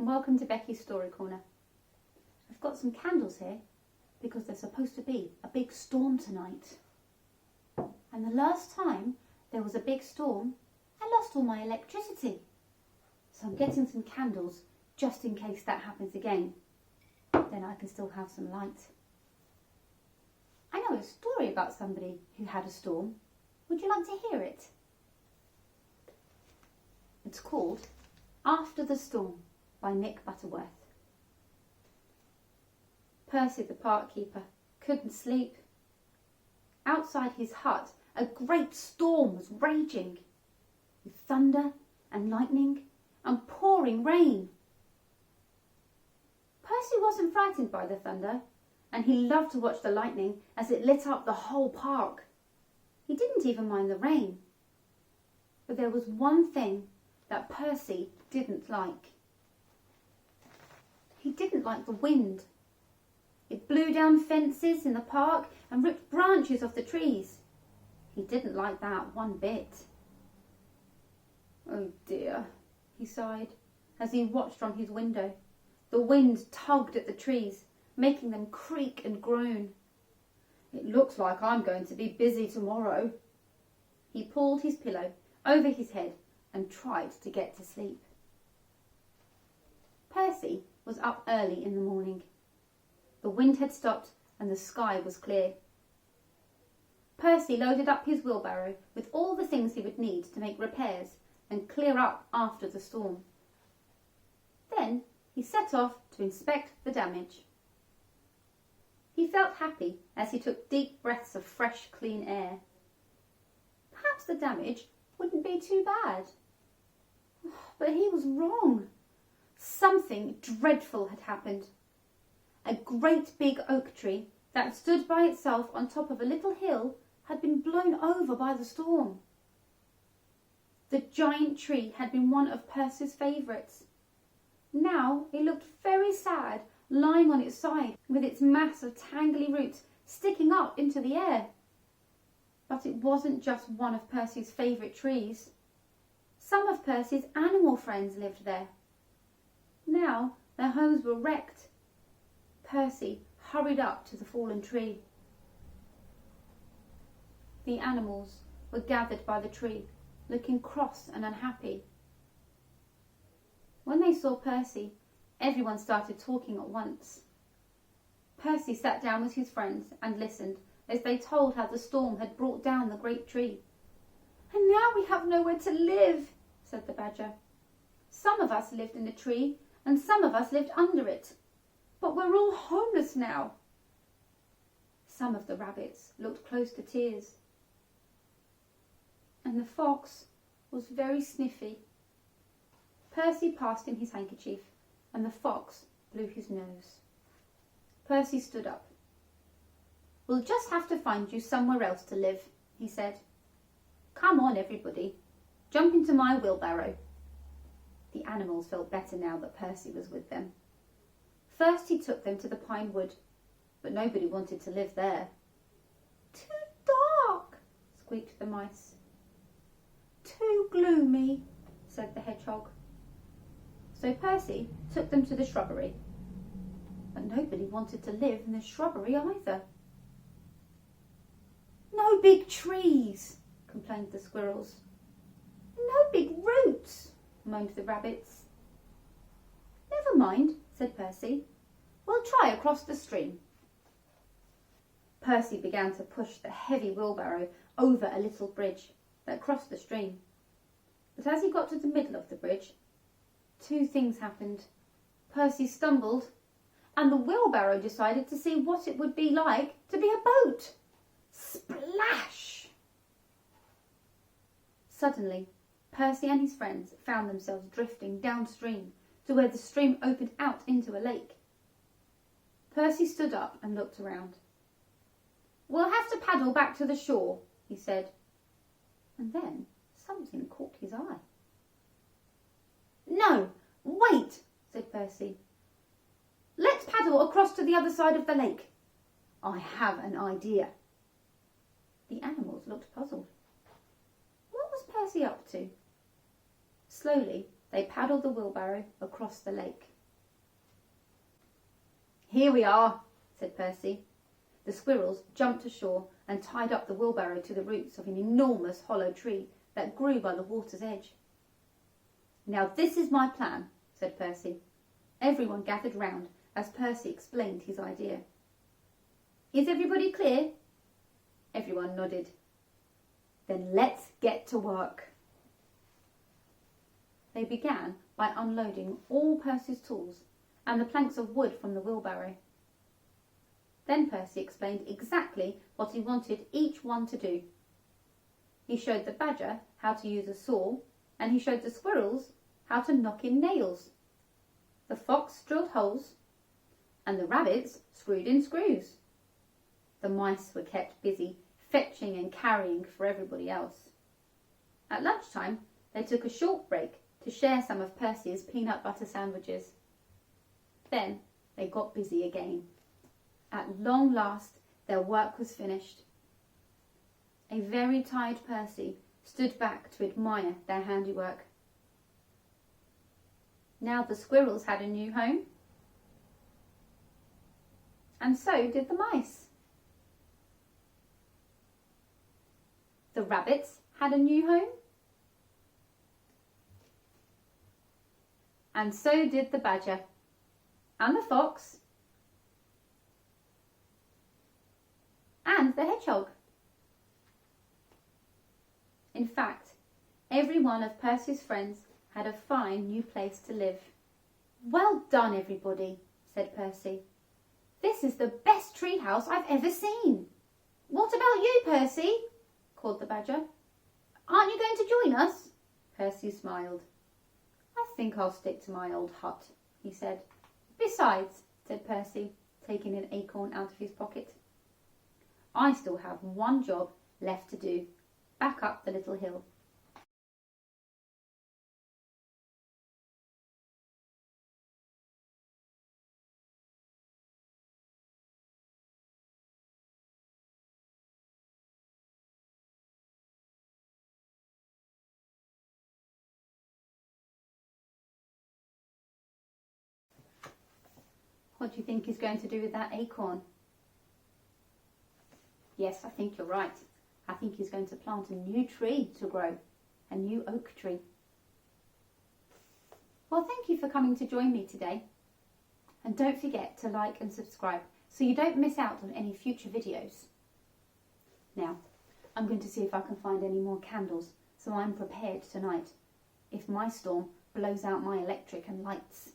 welcome to Becky's Story Corner. I've got some candles here because there's supposed to be a big storm tonight. And the last time there was a big storm, I lost all my electricity. So I'm getting some candles just in case that happens again. Then I can still have some light. I know a story about somebody who had a storm. Would you like to hear it? It's called After the Storm by Nick Butterworth. Percy the park keeper couldn't sleep. Outside his hut, a great storm was raging, with thunder and lightning and pouring rain. Percy wasn't frightened by the thunder, and he loved to watch the lightning as it lit up the whole park. He didn't even mind the rain. But there was one thing that Percy didn't like. He didn't like the wind. It blew down fences in the park and ripped branches off the trees. He didn't like that one bit. Oh dear, he sighed as he watched from his window. The wind tugged at the trees, making them creak and groan. It looks like I'm going to be busy tomorrow. He pulled his pillow over his head and tried to get to sleep. Percy was up early in the morning. The wind had stopped and the sky was clear. Percy loaded up his wheelbarrow with all the things he would need to make repairs and clear up after the storm. Then he set off to inspect the damage. He felt happy as he took deep breaths of fresh, clean air. Perhaps the damage wouldn't be too bad. But he was wrong. Something dreadful had happened. A great big oak tree that stood by itself on top of a little hill had been blown over by the storm. The giant tree had been one of Percy's favourites. Now it looked very sad, lying on its side with its mass of tangly roots sticking up into the air. But it wasn't just one of Percy's favourite trees. Some of Percy's animal friends lived there. Now their homes were wrecked. Percy hurried up to the fallen tree. The animals were gathered by the tree, looking cross and unhappy. When they saw Percy, everyone started talking at once. Percy sat down with his friends and listened as they told how the storm had brought down the great tree. "And now we have nowhere to live," said the badger. "Some of us lived in the tree and some of us lived under it. But we're all homeless now." Some of the rabbits looked close to tears. And the fox was very sniffy. Percy passed him his handkerchief, and the fox blew his nose. Percy stood up. "We'll just have to find you somewhere else to live," he said. "Come on, everybody. Jump into my wheelbarrow." The animals felt better now that Percy was with them. First he took them to the pine wood, but nobody wanted to live there. "Too dark," squeaked the mice. "Too gloomy," said the hedgehog. So Percy took them to the shrubbery, but nobody wanted to live in the shrubbery either. "No big trees," complained the squirrels. "No big roots," moaned the rabbits. "Never mind," said Percy. "We'll try across the stream." Percy began to push the heavy wheelbarrow over a little bridge that crossed the stream. But as he got to the middle of the bridge, two things happened. Percy stumbled, and the wheelbarrow decided to see what it would be like to be a boat. Splash! Suddenly, Percy and his friends found themselves drifting downstream to where the stream opened out into a lake. Percy stood up and looked around. "We'll have to paddle back to the shore," he said. And then something caught his eye. "No, wait," said Percy. "Let's paddle across to the other side of the lake. I have an idea." The animals looked puzzled. What was Percy up to? Slowly, they paddled the wheelbarrow across the lake. Here we are, said Percy. The squirrels jumped ashore and tied up the wheelbarrow to the roots of an enormous hollow tree that grew by the water's edge. Now this is my plan, said Percy. Everyone gathered round as Percy explained his idea. Is everybody clear? Everyone nodded. Then let's get to work. They began by unloading all Percy's tools and the planks of wood from the wheelbarrow. Then Percy explained exactly what he wanted each one to do. He showed the badger how to use a saw, and he showed the squirrels how to knock in nails. The fox drilled holes, and the rabbits screwed in screws. The mice were kept busy fetching and carrying for everybody else. At lunchtime, they took a short break to share some of Percy's peanut butter sandwiches. Then they got busy again. At long last, their work was finished. A very tired Percy stood back to admire their handiwork. Now the squirrels had a new home, and so did the mice. The rabbits had a new home, and so did the badger, and the fox, and the hedgehog. In fact, every one of Percy's friends had a fine new place to live. Well done, everybody, said Percy. This is the best tree house I've ever seen. What about you, Percy? Called the badger. Aren't you going to join us? Percy smiled. I think I'll stick to my old hut, he said. Besides, said Percy, taking an acorn out of his pocket, I still have one job left to do, back up the little hill. What do you think he's going to do with that acorn? Yes, I think you're right. I think he's going to plant a new tree to grow, a new oak tree. Well, thank you for coming to join me today. And don't forget to like and subscribe so you don't miss out on any future videos. Now, I'm going to see if I can find any more candles so I'm prepared tonight if my storm blows out my electric and lights.